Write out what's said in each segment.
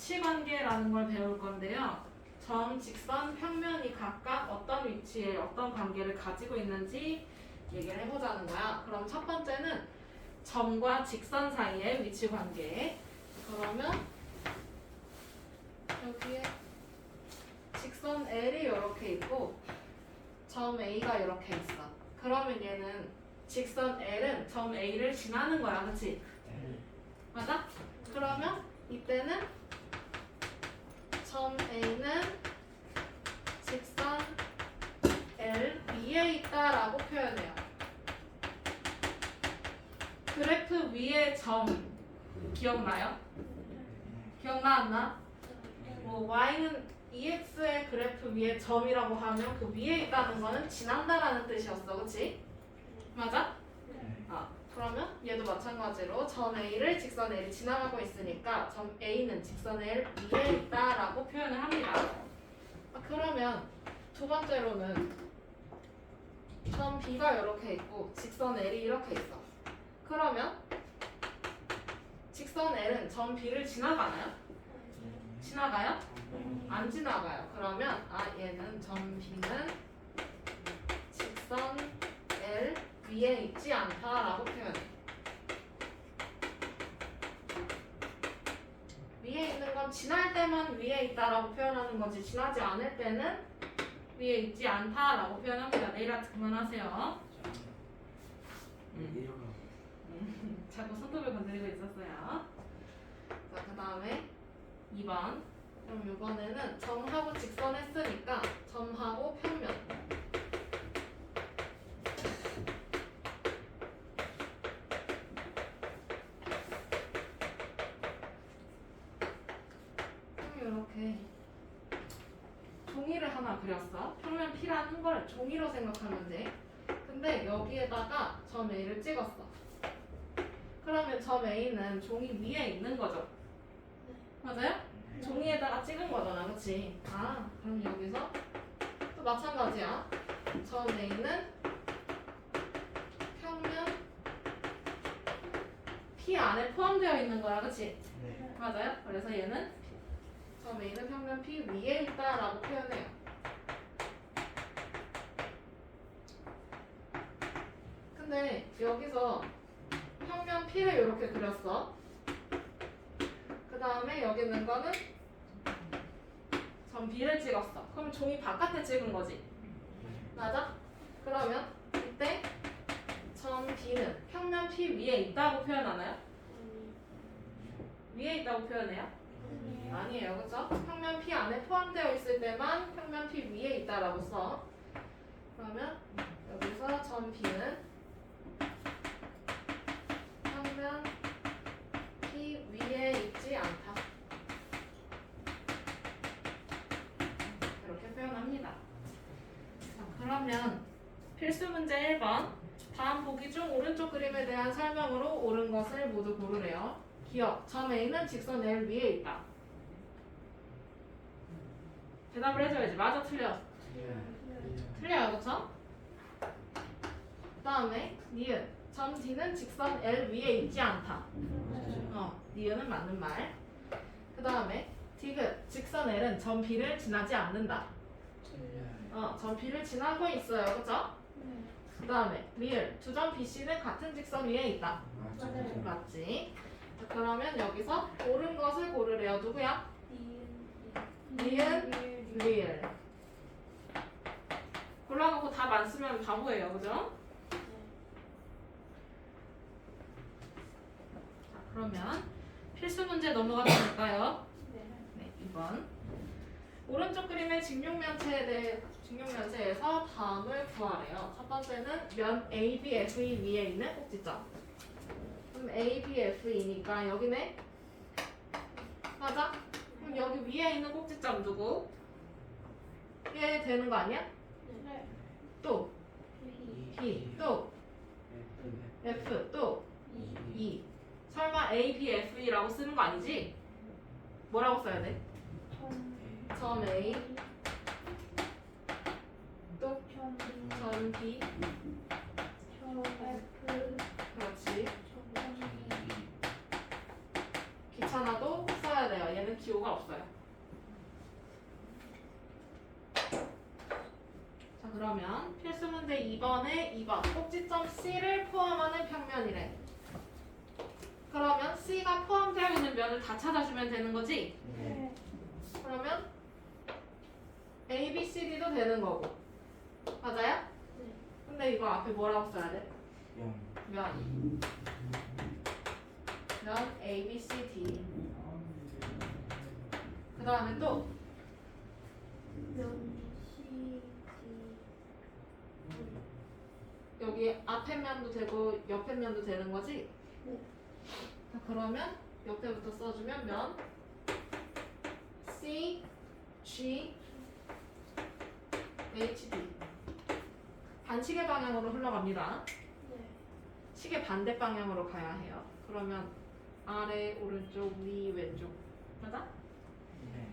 위치 관계라는 걸 배울 건데요. 점, 직선, 평면이 각각 어떤 위치에 어떤 관계를 가지고 있는지 얘기를 해보자는 거야. 그럼 첫 번째는 점과 직선 사이의 위치 관계. 그러면 여기에 직선 L이 이렇게 있고 점 A가 이렇게 있어. 그러면 얘는 직선 L은 점 A를 지나는 거야, 그렇지? 맞아? 그러면 이때는 점 A는 직선 L 위에 있다라고 표현해요. 그래프 위에 점 기억나요? 기억나 안 나? 뭐 y는 EX의 그래프 위에 점이라고 하면 그 위에 있다는 거는 지난다라는 뜻이었어, 그렇지? 맞아? 그러면 얘도 마찬가지로 점 A를 직선 L이 지나가고 있으니까 점 A는 직선 L 위에 있다라고 표현을 합니다. 그러면 두 번째로는 점 B가 이렇게 있고 직선 L이 이렇게 있어. 그러면 직선 L은 점 B를 지나가나요? 지나가요? 안 지나가요. 그러면 얘는 점 B는 직선 L 위에 있지 않다라고 표현해. 위에 있는 건 지날 때만 위에 있다라고 표현하는 거지 지나지 않을 때는 위에 있지 않다라고 표현합니다. 네일 아트 그만하세요. 자꾸 손톱을 건드리고 있었어요. 자, 그 다음에 2번. 그럼 이번에는 점하고 직선 했으니까 점하고 평면. 이렇게 종이를 하나 그렸어. 평면 P라는 걸 종이로 생각하면 돼. 근데 여기에다가 점 A를 찍었어. 그러면 점 A는 종이 위에 있는 거죠. 맞아요? 종이에다가 찍은 거잖아, 그치? 그럼 여기서 또 마찬가지야. 점 A는 평면 P 안에 포함되어 있는 거야, 그치? 네. 맞아요? 그래서 얘는 점 A는 평면 P 위에 있다라고 표현해요. 근데 여기서 평면 P를 이렇게 그렸어. 그 다음에 여기 있는 거는 점 B를 찍었어. 그럼 종이 바깥에 찍은 거지. 맞아? 그러면 이때 점 B는 평면 P 위에 있다고 표현하나요? 위에 있다고 표현해요? 아니에요, 그쵸? 평면 P 안에 포함되어 있을 때만 평면 P 위에 있다라고 써. 그러면 여기서 점 B는 평면 P 위에 있지 않다. 이렇게 표현합니다. 자, 그러면 필수 문제 1번. 다음 보기 중 오른쪽 그림에 대한 설명으로 옳은 것을 모두 고르래요. 기억. 점 A는 직선 L 위에 있다. 대답을 해줘야지. 맞아, 틀려? 틀려요, 그쵸? 그 다음에 니은. 점 D는 직선 L 위에 있지 않다. 니은은 맞는 말. 그 다음에 디귿. 직선 L은 점 B를 지나지 않는다. 점 B를 지나고 있어요, 그쵸? 그 다음에 리을. 두 점 BC는 같은 직선 위에 있다. 맞지? 자, 그러면 여기서 옳은 것을 고르래요. 누구야? 니은, 리을. 골라놓고 답 안 쓰면 바보예요, 그죠? 자, 그러면 필수 문제 넘어가 볼까요? 네, 2번. 오른쪽 그림의 직육면체에서 다음을 구하래요. 첫 번째는 면 ABFE 위에 있는 꼭지점. 그럼 ABFE니까 여기네. 맞아? 그럼 여기 위에 있는 꼭지점 누구? 얘 되는 거 아니야? 또 B, 또 F, 또 E. 설마 ABFE라고 쓰는 거 아니지? 뭐라고 써야 돼? 점 A, 또 점 B, 그렇지. 귀찮아도 써야 돼요. 얘는 기호가 없어요. 자, 그러면 필수 문제 2번에 2번 꼭지점 C를 포함하는 평면이래. 그러면 C가 포함되어 있는 면을 다 찾아주면 되는 거지? 네. 그러면 A, B, C, D도 되는 거고. 맞아요? 네. 근데 이거 앞에 뭐라고 써야 돼? 영. 면 A, B, C, D. 그 다음에 또 명시지. 여기 앞에 면도 되고 옆에 면도 되는 거지? 네. 자, 그러면 옆에부터 써주면 면 C, G, H, D. 반시계 방향으로 흘러갑니다. 네. 시계 반대 방향으로 가야 해요. 그러면 아래, 오른쪽, 위, 왼쪽. 맞아? 네.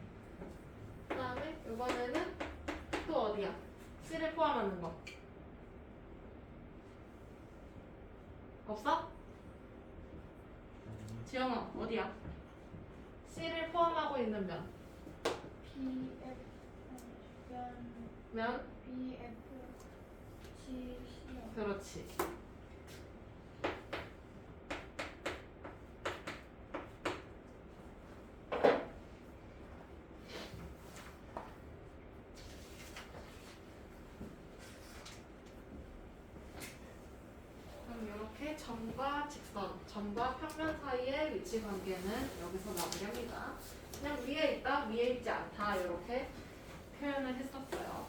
그 다음에 이번에는 또 어디야? C를 포함하는 거. 없어? 지영아, 어디야? C를 포함하고 있는 면. BF 면? BF G 그렇지. 그럼 이렇게 점과 직선, 점과 평면 사이의 위치 관계는 여기서 마무리합니다. 그냥 위에 있다, 위에 있지 않다 이렇게 표현을 했었어요.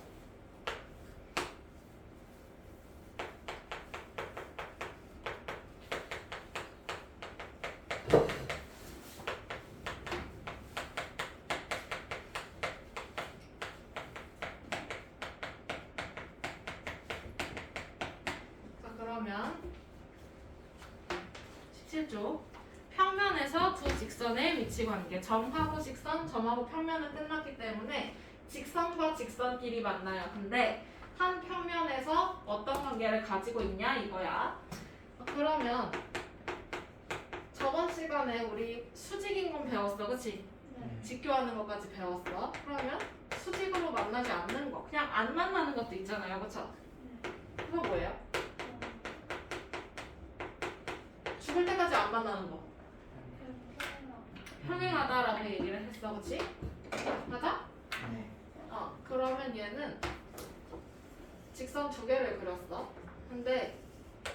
자, 그러면 17조 평면에서 두 직선의 위치 관계. 점하고 직선, 점하고 평면은 끝났기 때문에 직선과 직선끼리 만나요. 근데 한 평면에서 어떤 관계를 가지고 있냐 이거야. 그러면 저번 시간에 우리 수직인 건 배웠어, 그치? 네. 직교하는 것까지 배웠어. 그러면 수직으로 만나지 않는 거, 그냥 안 만나는 것도 있잖아요, 그쵸? 그거 뭐예요? 죽을 때까지 안 만나는 거. 평행하다라고 얘기를 했어, 그치? 맞아? 네. 그러면 얘는 직선 두 개를 그렸어. 근데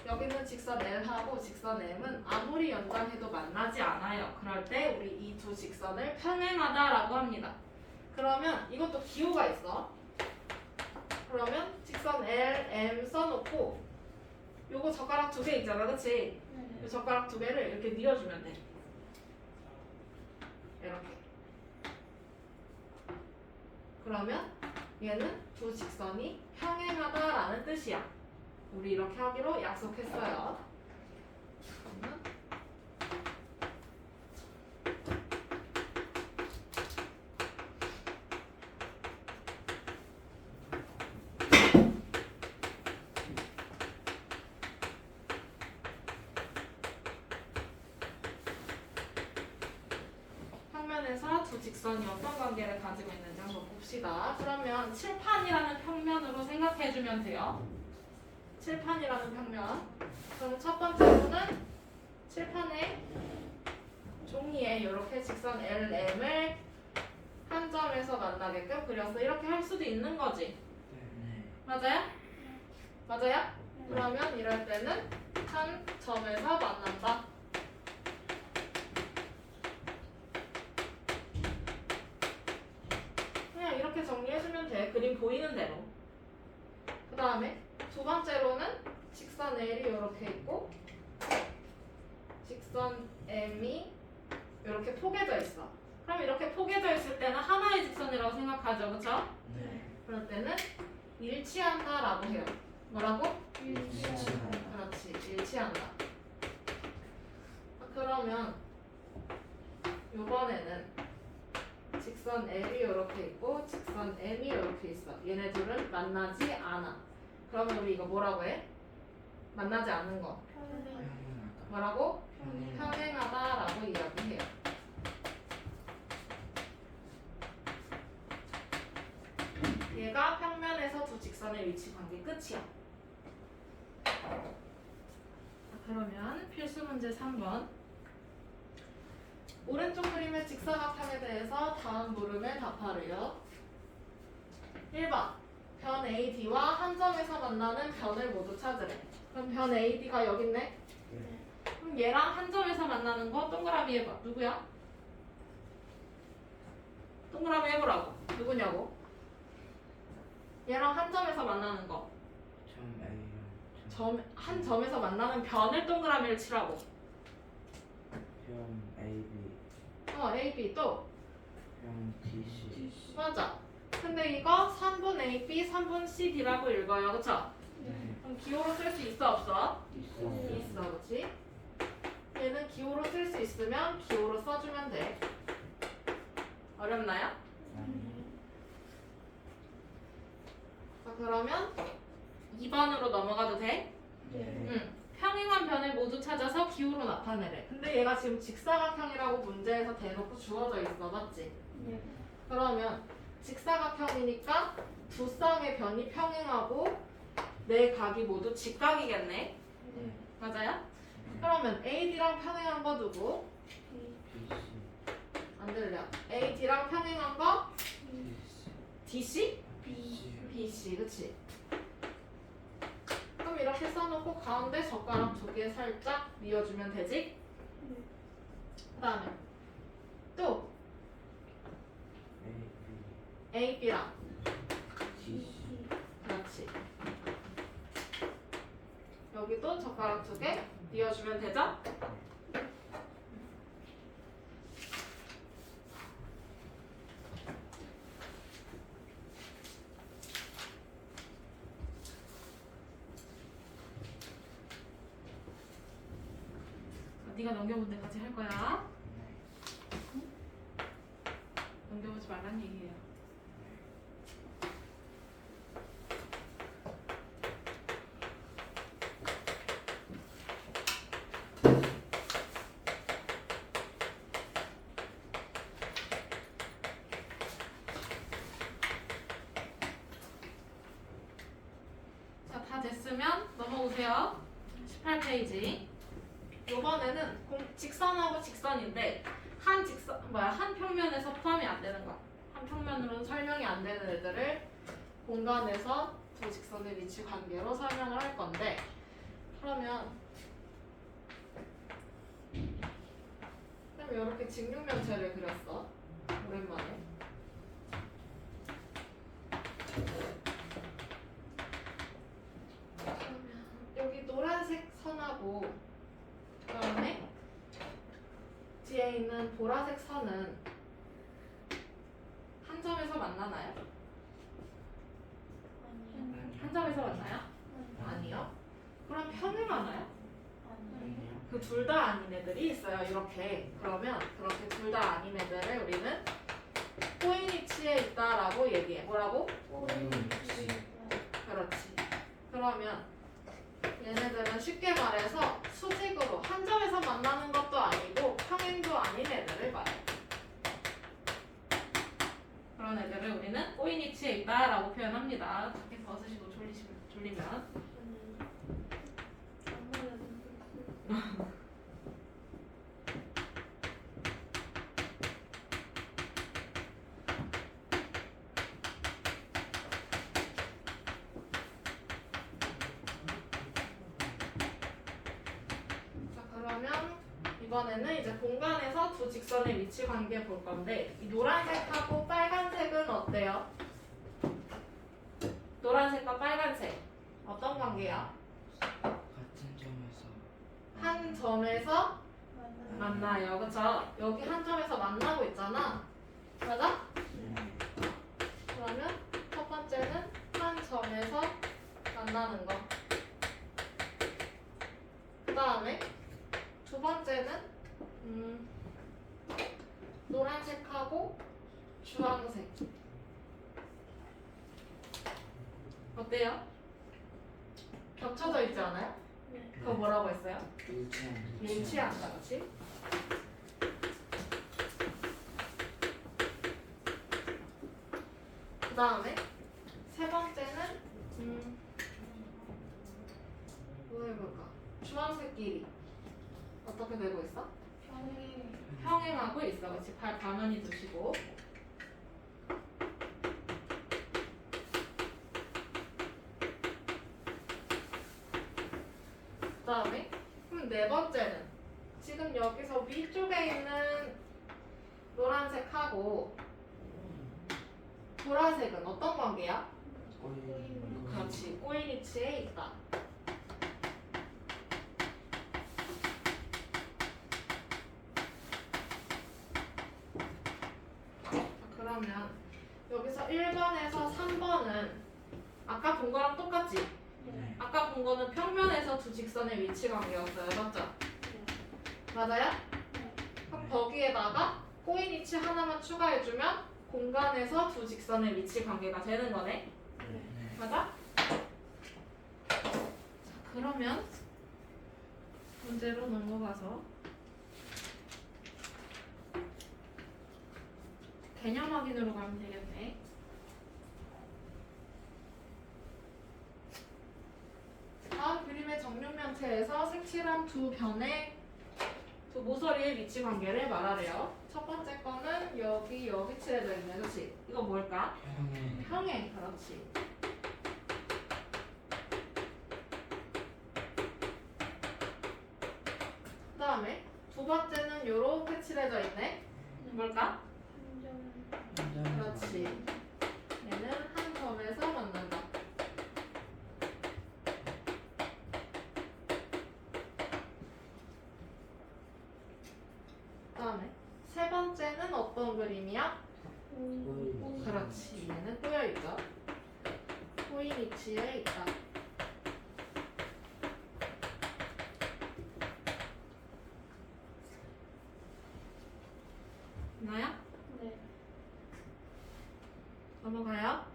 여기는 직선 L하고 직선 M은 아무리 연장해도 만나지 않아요. 그럴 때 우리 이 두 직선을 평행하다라고 합니다. 그러면 이것도 기호가 있어. 그러면 직선 L, M 써놓고 요거 젓가락 두 개 있잖아, 그치? 이 젓가락 두 개를 이렇게 밀어주면 돼. 이렇게. 그러면 얘는 두 직선이 평행하다라는 뜻이야. 우리 이렇게 하기로 약속했어요. 그러면 평면에서 두 직선이 어떤 관계를 가지고 있는지 한번 봅시다. 그러면 칠판이라는 평면으로 생각해주면 돼요. 칠판이라는 평면. 그럼 첫 번째로는 칠판에 종이에 이렇게 직선 LM을 한 점에서 만나게끔 그려서 이렇게 할 수도 있는 거지. 네. 맞아요? 맞아요? 그러면 이럴 때는 한 점에서 만난다. 그냥 이렇게 정리해주면 돼. 그림 보이는 대로. 그 다음에 두 번째로는 직선 L이 이렇게 있고 직선 M이 이렇게 포개져 있어. 그럼 이렇게 포개져 있을 때는 하나의 직선이라고 생각하죠, 그쵸? 네. 그럴 때는 일치한다라고 해요. 뭐라고? 일치한다. 그렇지, 일치한다. 그러면 이번에는 직선 L이 이렇게 있고 직선 M이 이렇게 있어. 얘네 둘은 만나지 않아. 그러면 우리 이거 뭐라고 해? 만나지 않는 거. 뭐라고? 평행하다라고 이야기해요. 얘가 평면에서 두 직선의 위치 관계 끝이야. 자, 그러면 필수 문제 3번. 오른쪽 그림의 직사각형에 대해서 다음 물음에 답하래요. 1번. 변 AD와 한 점에서 만나는 변을 모두 찾으래. 그럼 변 AD가 여기 있네? 그럼 얘랑 한 점에서 만나는 거 동그라미 해봐. 누구야? 동그라미 해보라고. 누구냐고? 얘랑 한 점에서 만나는 거. 점 A랑 한 점에서 만나는 변을 동그라미를 치라고. 점 AB A, B 또. 점 DC 맞아. 근데 이거 3분 AB, 3분 CD라고 읽어요. 그쵸? 네 그럼 기호로 쓸 수 있어 없어? 있어 있어. 그치? 얘는 기호로 쓸 수 있으면 기호로 써주면 돼. 어렵나요? 아니 자, 그러면 2번으로 넘어가도 돼? 네 응. 평행한 변을 모두 찾아서 기호로 나타내래. 근데 얘가 지금 직사각형이라고 문제에서 대놓고 주어져 있어. 맞지? 네. 그러면 직사각형이니까 두 쌍의 변이 평행하고 네 각이 모두 직각이겠네. 네 맞아요? 그러면 AD랑 평행한 거 누구? DC 안 들려. AD랑 평행한 거 DC DC? BC. 그치? 그럼 이렇게 써놓고 가운데 젓가락 두 개 살짝 뉘어주면 되지? 그 다음에 또 AB AB랑 DC 그렇지. 여기도 젓가락 두 개 뉘어주면 되죠? 네가 넘겨본 데까지 할 거야. 넘겨보지 말란 얘기예요. 자, 다 됐으면 넘어오세요. 18페이지. 이번에는 직선하고 직선인데 한 평면에서 포함이 안 되는 거야. 한 평면으로는 설명이 안 되는 애들을 공간에서 두 직선의 위치 관계로 설명을 할 건데, 그러면 이렇게 직육면체를 그렸어. 오랜만에. 그러면 여기 노란색 선하고 그다음에 뒤에 있는 보라색 선은 한 점에서 만나나요? 한 점에서 만나요? 아니요. 그럼 평행하나요? 아니요 그 둘 다 아닌 애들이 있어요. 이렇게. 그러면 그렇게 둘 다 아닌 애들을 우리는 코인 위치에 있다라고 얘기해. 뭐라고? 그렇지. 그러면 얘네들은 쉽게 말해서 수직으로 한 점에서 만나는 것도 아니고 평행도 아닌 애들을 말해. 그런 애들을 우리는 코인 위치에 있다라고 표현합니다. 밖에 벗으시고 졸리면. 자, 그러면 이번에는 이제 공간에서 두 직선의 위치 관계 볼 건데, 이 노란색하고 빨간색은 어때요? 노란색과 빨간색 어떤 관계야? 같은 점에서 한 점에서 만나요. 그쵸? 여기 한 점에서 만나고 있잖아. 맞아? 네 그러면 첫 번째는 한 점에서 만나는 거. 그 다음에 두 번째는 노란색하고 주황색. 어때요? 겹쳐져 있지 않아요? 그거 뭐라고 했어요? 일치한다. 그치? 그 다음에 세 번째는 뭐 해볼까? 주황색 길이 어떻게 되고 있어? 평행하고 있어. 그렇지? 발 가만히 두시고. 그 다음에 그럼 네 번째는 지금 여기서 위쪽에 있는 노란색하고 보라색은 어떤 관계야? 그렇지. 꼬인위치에 있다. 그러면 여기서 1번에서 3번은 아까 본 거랑 똑같지? 네. 아까 본 거는 평면에서 두 직선의 위치 관계였어요. 맞죠? 맞아요? 그럼 거기에다가 꼬인위치 하나만 추가해주면 공간에서 두 직선의 위치 관계가 되는 거네. 네. 맞아? 자, 그러면 문제로 넘어가서 개념 확인으로 가면 되겠네. 다음 그림의 정육면체에서 색칠한 두 변의 두 모서리의 위치 관계를 말하래요. 첫 번째 거는 여기 칠해져 있네, 그렇지? 이거 뭘까? 평행, 그렇지. 그 다음에 두 번째는 요렇게 칠해져 있네. 뭘까? 그렇지. 얘는 한 점에서 만난다. 그 다음에 세 번째는 어떤 그림이야? 그렇지. 얘는 꼬여있죠. 꼬인 위치에 있다. 있나요? 넘어가요.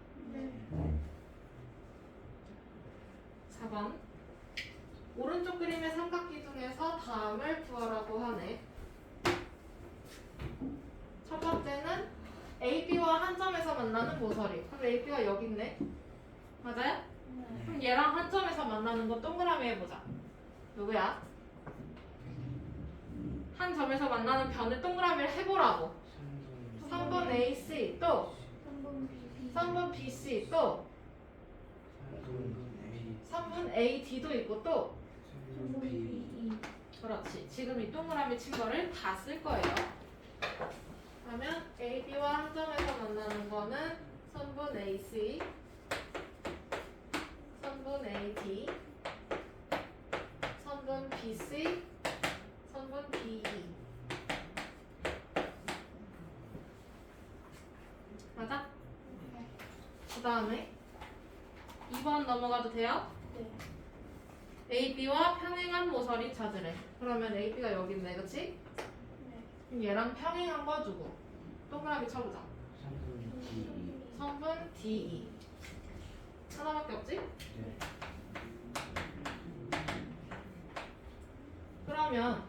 4번. 오른쪽 그림의 삼각기 중에서 다음을 구하라고 하네. 첫 번째는 AB와 한 점에서 만나는 모서리. 그럼 AB가 여기 있네. 맞아요? 그럼 얘랑 한 점에서 만나는 거 동그라미 해보자. 누구야? 한 점에서 만나는 변을 동그라미를 해보라고. 3번 AC 또 3번 BC 또 3번 AD도 있고 또 그렇지. 지금 이 동그라미 친 거를 다 쓸 거예요. 그러면 AB와 한 점에서 만나는 거는 3분 AC 3분 AD 3분 BC 3분 BE 맞아? 그 다음에 2번 넘어가도 돼요? AB와 평행한 모서리 찾으래. 그러면 AB가 여기 있네, 그치? 그럼 얘랑 평행한 거 주고 동그라미 쳐보자. 3분 DE 하나밖에 없지? 그러면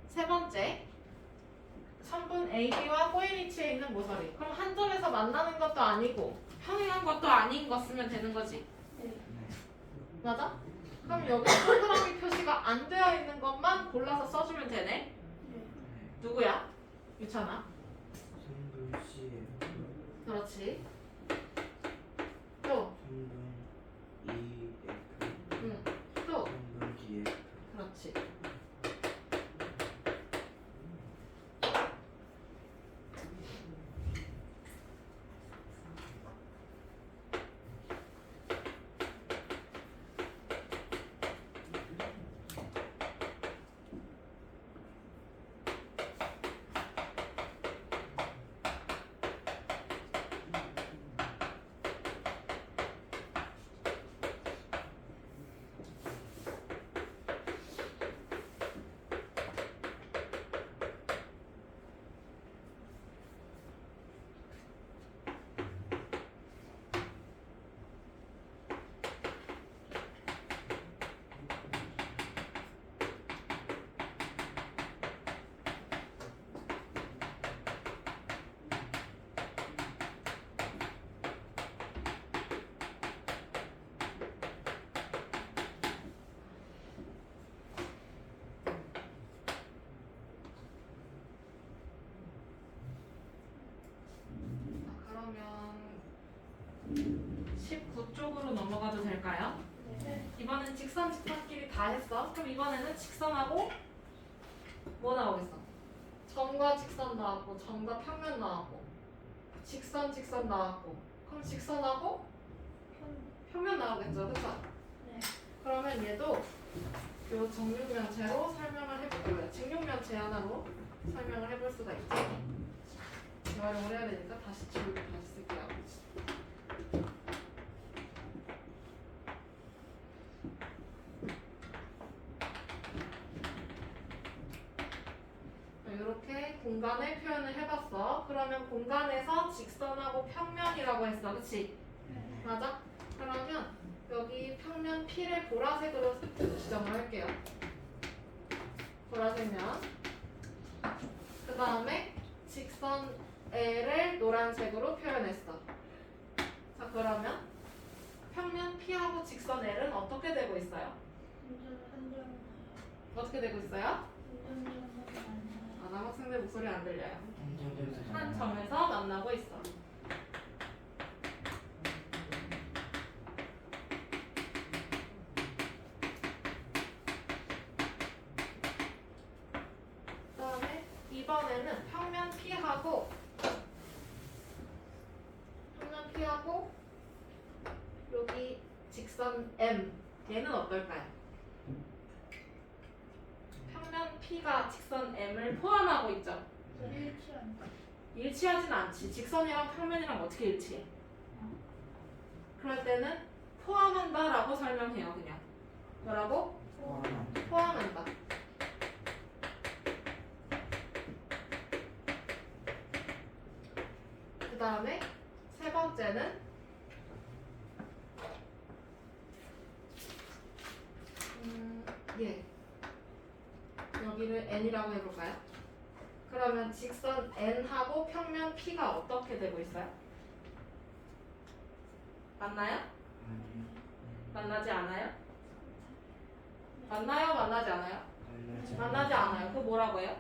세 번째 3분 AB와 꼬인 위치에 있는 모서리. 그럼 한 점에서 만나는 것도 아니고 평행한 것도 아닌 거 쓰면 되는 거지. 맞아? 그럼 여기 동그라미 표시가 안 되어 있는 것만 골라서 써주면 되네. 누구야? 유찬아. 그렇지. 또. 또. 그렇지. 쪽으로 넘어가도 될까요? 네. 이번엔 직선끼리 다 했어. 그럼 이번에는 직선하고 뭐 나오겠어? 점과 직선 나왔고 점과 평면 나왔고 직선 나왔고 그럼 직선하고 평면 나오겠죠, 그쵸? 네. 그러면 얘도 요 정육면체로 설명을 해볼게요. 직육면체 하나로 설명을 해볼 수가 있지. 재활용을 해야 되니까 다시 지우고 다시 쓸게요. 이렇게 공간을 표현을 해봤어. 그러면 공간에서 직선하고 평면이라고 했어, 그치? 네. 맞아? 그러면 여기 평면 P를 보라색으로 지정을 할게요. 보라색면. 그 다음에 직선 L을 노란색으로 표현했어. 자, 그러면 평면 P하고 직선 L은 어떻게 되고 있어요? 어떻게 되고 있어요? 아, 남학생들 목소리 안 들려요. 한 점에서 만나고 있어. 그다음에 이번에는 평면 P하고 여기 직선 M 얘는 어떨까요? 평면 P가 직선 M을 포함하고 있죠. 일치하진 않지. 직선이랑 평면이랑 어떻게 일치해? 그럴 때는 포함한다라고 설명해요. 그냥 뭐라고? 포함한다. 그 다음에 세 번째는 예, 여기를 N이라고 해볼까요? 그러면 직선 N하고 평면 P가 어떻게 되고 있어요? 맞나요? 만나지 않아요? 만나요? 만나지 않아요? 만나지 않아요. 그거 뭐라고 해요?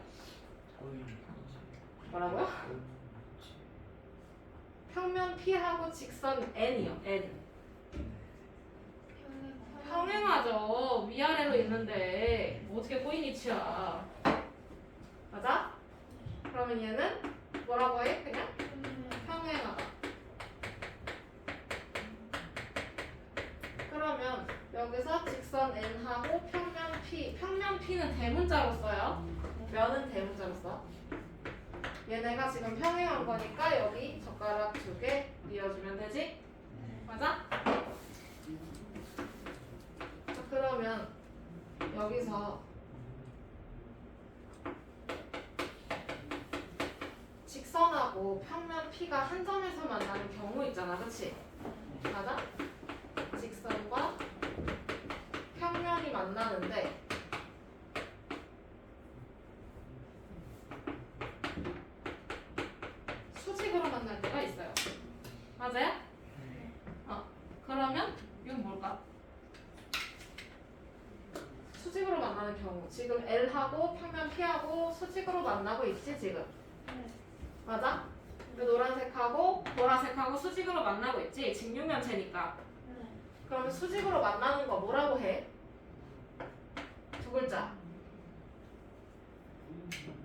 뭐라고요? 평면 P하고 직선 N이요. N. 평행하죠. 위아래로 있는데 어떻게 꼬인이치야. 맞아? 그러면 얘는 뭐라고 해? 그냥 평행하다. 그러면 여기서 직선 N하고 평면 P. 평면 P는 대문자로 써요. 면은 대문자로 써. 얘네가 지금 평행한 거니까 여기 젓가락 2개 이어주면 되지? 맞아? 자, 그러면 여기서 직선하고 평면 P가 한 점에서 만나는 경우 있잖아, 그치? 맞아? 직선과 평면이 만나는데 수직으로 만날 때가 있어요. 맞아요? 그러면 이건 뭘까? 수직으로 만나는 경우. 지금 L하고 평면 P하고 수직으로 만나고 있지 지금? 맞아? 이 노란색하고 보라색하고 수직으로 만나고 있지? 직육면체니까. 그러면 수직으로 만나는 거 뭐라고 해? 두 글자.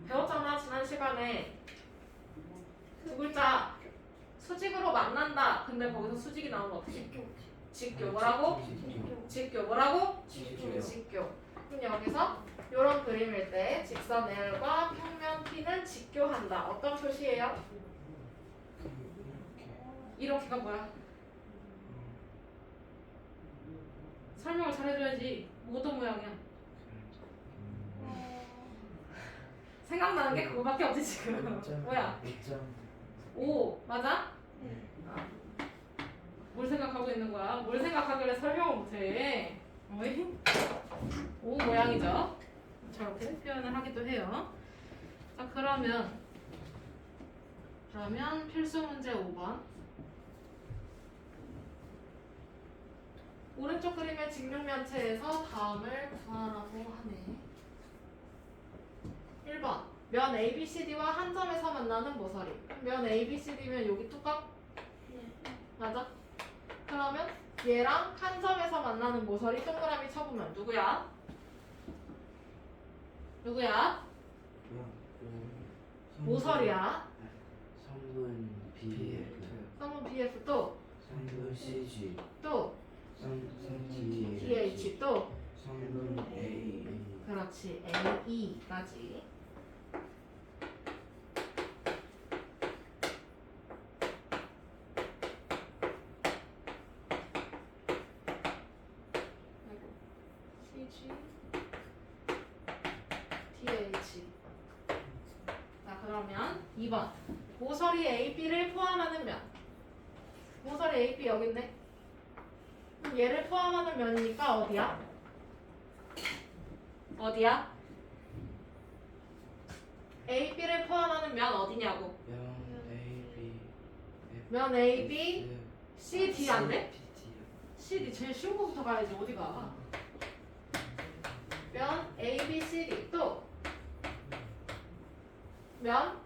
배웠잖아 지난 시간에. 두 글자. 수직으로 만난다. 근데 거기서 수직이 나오면 어떻게? 직교. 뭐라고? 직교. 뭐라고? 직교. 그럼 여기서 이런 그림일 때 직선 L과 평면 P는 직교한다. 어떤 표시예요? 이렇게가 뭐야? 설명을 잘해줘야지. 뭐도 모양이야. 생각나는 게 그거밖에 없지 지금. 뭐야? 오 맞아? 뭘 생각하고 있는 거야? 뭘 생각하길래 설명을 못해? 어이? 오 모양이죠? 저렇게 표현을 하기도 해요. 자 그러면 필수 문제 5번. 오른쪽 그림의 직육면체에서 다음을 구하라고 하네. 1번 면 ABCD와 한 점에서 만나는 모서리. 면 ABCD면 여기 뚜껑? 맞아? 그러면 얘랑 한 점에서 만나는 모서리 동그라미 쳐보면 누구야? 누구야? 모서리야. 3분 BF 3번 BF 또 3분 CG 또 3분 DH 또 3분 A 그렇지 AE까지. CG DH. 자 그러면 2번 모서리 AB를 포함하는 면. 모서리 AB 여기 있네. 그럼 얘를 포함하는 면이니까 어디야? 어디야? AB를 포함하는 면 어디냐고? 면 AB 면 AB CD 안 돼? PT요. CD 제일 쉬운 거부터 가야지 어디가? 면 AB CD 또 면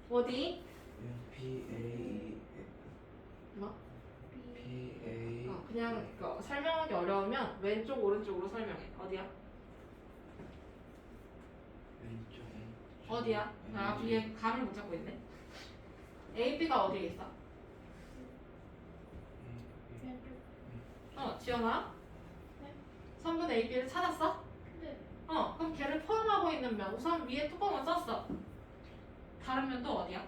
어디? 면 PA 뭐? PA 그냥 설명하기 어려우면 왼쪽 오른쪽으로 설명해. 어디야? 왼쪽 어디야? 아 위에 감을 못 잡고 있네. AB가 어디에 있어? 왼쪽. 지연아? 네. 3분 AB를 찾았어? 네. 그럼 걔를 포함하고 있는 면 우선 위에 뚜껑을 썼어. 다른 면도 어디야?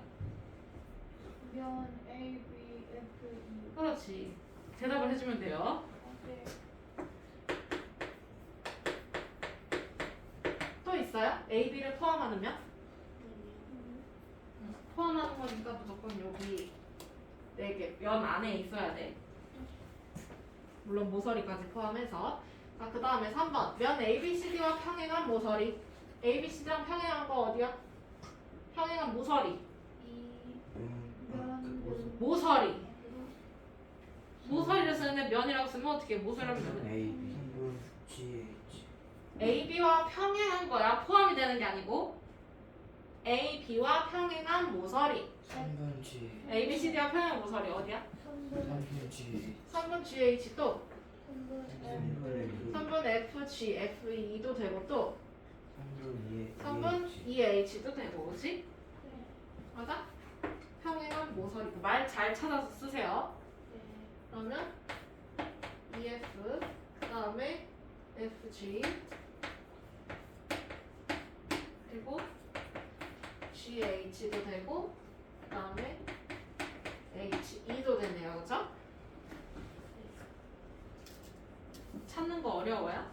면 A, B, F, E. 그렇지. 대답을 해주면 돼요. 네. 또 있어요? AB를 포함하는 면? 포함하는 거니까 무조건 여기 4개 면 안에 있어야 돼. 물론 모서리까지 포함해서. 자, 그 다음에 3번 면 ABCD와 평행한 모서리. ABCD랑 평행한 거 어디야? 평행한 모서리. 모서리. 모서리를 쓰는데 면이라고 쓰면 어떻게 해? 모서리라고 쓰면 돼? AB 3분 GH AB와 평행한 거야. 포함이 되는 게 아니고 AB와 평행한 모서리. 3분 G ABCD와 평행한 모서리 어디야? 3분 G 3분 GH 또 3분 3분 FG, FE도 되고 또 3분 3분 EH도 되고 그렇지? 맞아? 평행한 모서리. 말 잘 찾아서 쓰세요. 그러면 EF 그 다음에 FG 그리고 GH도 되고 그 다음에 HE도 되네요. 그쵸? 찾는 거 어려워요?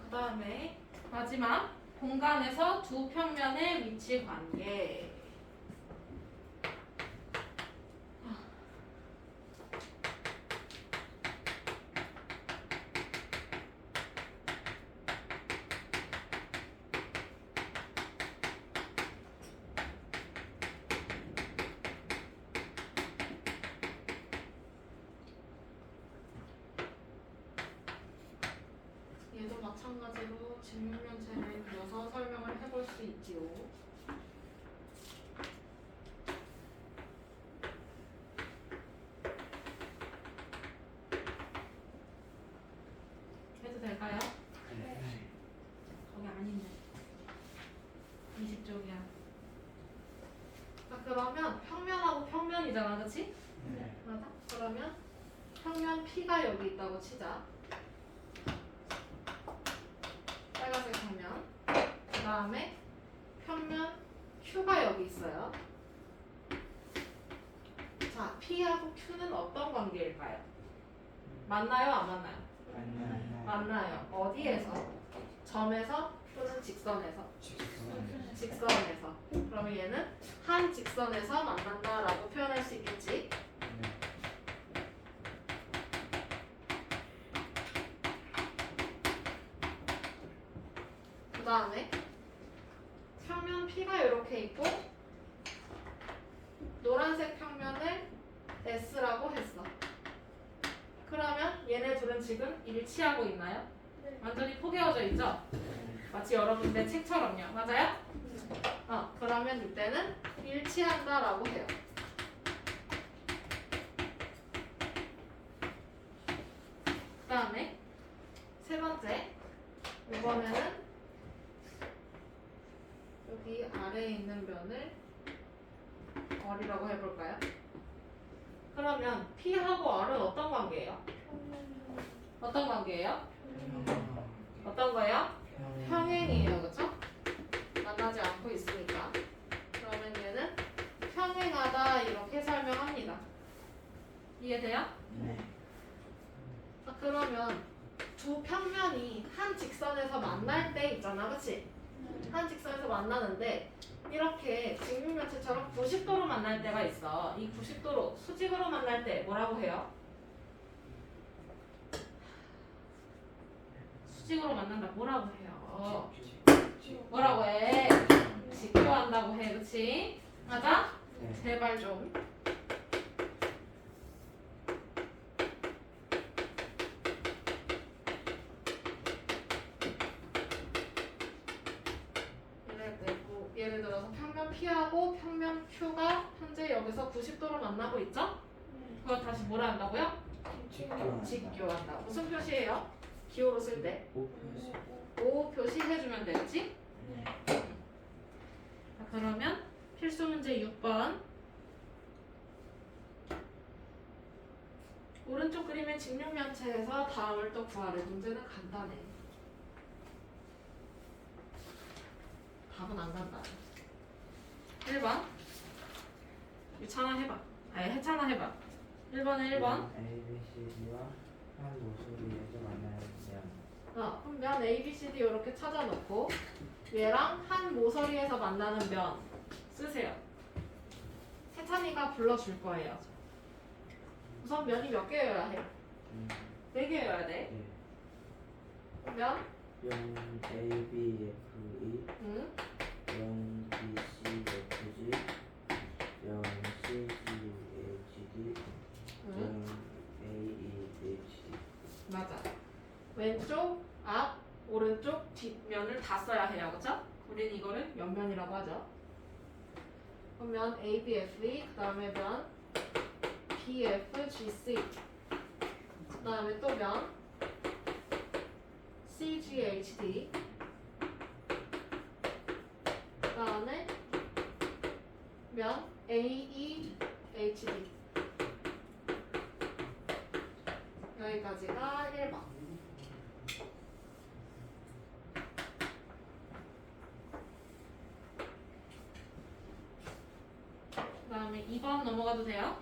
그 다음에 마지막 공간에서 두 평면의 위치 관계. 얘도 마찬가지로 직육면체를 그려서 설명을 해볼 수 있지요. 해도 될까요? 거기 아닌데 20쪽이야. 자 그러면 평면하고 평면이잖아, 그치? 맞아? 그러면 평면 P가 여기 있다고 치자. 빨간색 평면. 그 다음에 평면 Q가 여기 있어요. 자, P하고 Q는 어떤 관계일까요? 만나요, 안 만나요? 만나요. 어디에서? 점에서 또는 직선에서? 직선. 직선에서. 그러면 얘는 한 직선에서 만난다라고 표현할 수 있겠지. 네. 그 다음에 평면 P가 이렇게 있고 노란색 평면을 S라고 했어. 그러면 얘네 둘은 지금 일치하고 있나요? 네. 완전히 포개어져 있죠? 마치 여러분들 책처럼요. 맞아요? 그러면 이때는 일치한다라고 해요. 그 다음에 세 번째, 이번에는 여기 아래에 있는 면을 R이라고 해볼까요? 그러면 P하고 R은 어떤 관계예요? 어떤 관계예요? 어떤 거예요? 평행이에요, 그쵸? 만나지 않고 있으니까. 그러면 얘는 평행하다 이렇게 설명합니다. 이해돼요? 네. 그러면 두 평면이 한 직선에서 만날 때 있잖아, 그치? 한 직선에서 만나는데 이렇게 직육면체처럼 90도로 만날 때가 있어. 이 90도로 수직으로 만날 때 뭐라고 해요? 수직으로 만난다 뭐라고 해요? 뭐라고 해? 직교한다고 해, 그치? 맞아? 네. 제발 좀. 예를 들어서 평면 P하고 평면 Q가 현재 여기서 90도로 만나고 있죠? 그걸 다시 뭐라 한다고요? 직교한다. 무슨 표시예요? 기호로 쓸 때. 오표시. O 표시 해주면 되겠지? 자, 그러면 필수 문제 6번. 오른쪽 그림의 직육면체에서 다음을 또 구하래. 문제는 간단해. 답은 안 간다. 1번. 유찬아 해봐. 아니 해찬아 해봐. 1번에 1번. A, B, C, D와 한 모서리에서 만나면 그럼 면 A, B, C, D 이렇게 찾아놓고 얘랑 한 모서리에서 만나는 면 쓰세요. 세찬이가 불러줄 거예요. 우선 면이 몇 개여야 해? 4개여야 돼. 네. 면? 0 A, B, F, E, 응? 0 B, C, F, G, 0 C, G, H, D, 응? 0 A, E, H, D. 맞아. 왼쪽, 앞, 오른쪽, 뒷면을 다 써야 해요. 그쵸? 우린 이거를 옆면이라고 하죠. 그럼 면 A, B, F, E, 그 다음에 면 B, F, G, C, 그 다음에 또 면 C, G, H, D, 그 다음에 면 A, E, H, D. 여기까지가 1번. 그 다음에 2번 넘어가도 돼요?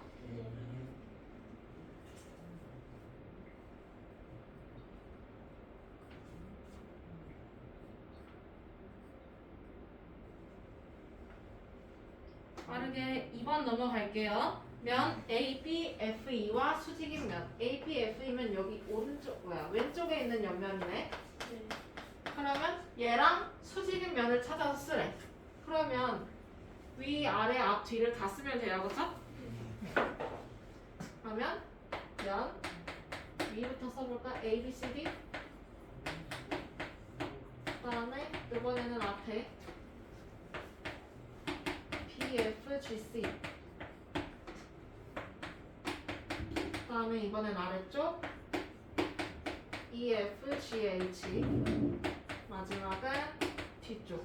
빠르게 2번 넘어갈게요. 면 A, B, F, E와 수직인 면 A, B, F, E면 여기 오른쪽 왼쪽에 있는 옆면이네. 그러면 얘랑 수직인 면을 찾아서 쓰래. 그러면 위, 아래, 앞, 뒤를 다 쓰면 돼요, 그쵸? 그러면 면 위부터 써볼까? A, B, C, D. 그 다음에 이번에는 앞에 B, F, G, C. 그 다음에 이번엔 아래쪽 E, F, G, H. 마지막은 뒤쪽.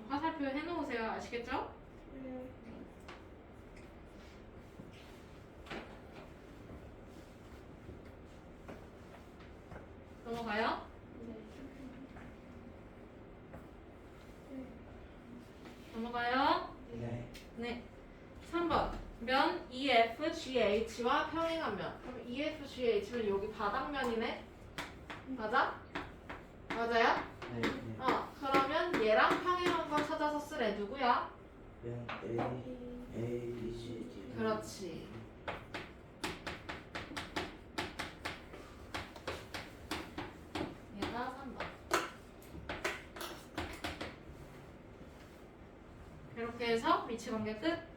화살표 해놓으세요. 아시겠죠? 넘어가요? 넘어가요? 네. 네. 3번. 면 EFGH와 평행한 면. 그럼 EFGH는 여기 바닥면이네. 맞아? 맞아요? 네. 그러면 얘랑 평행한 거 찾아서 쓰래. 누구야? 면 A, B, C, D. 그렇지. 얘가 3번. 이렇게 해서 위치 관계 끝.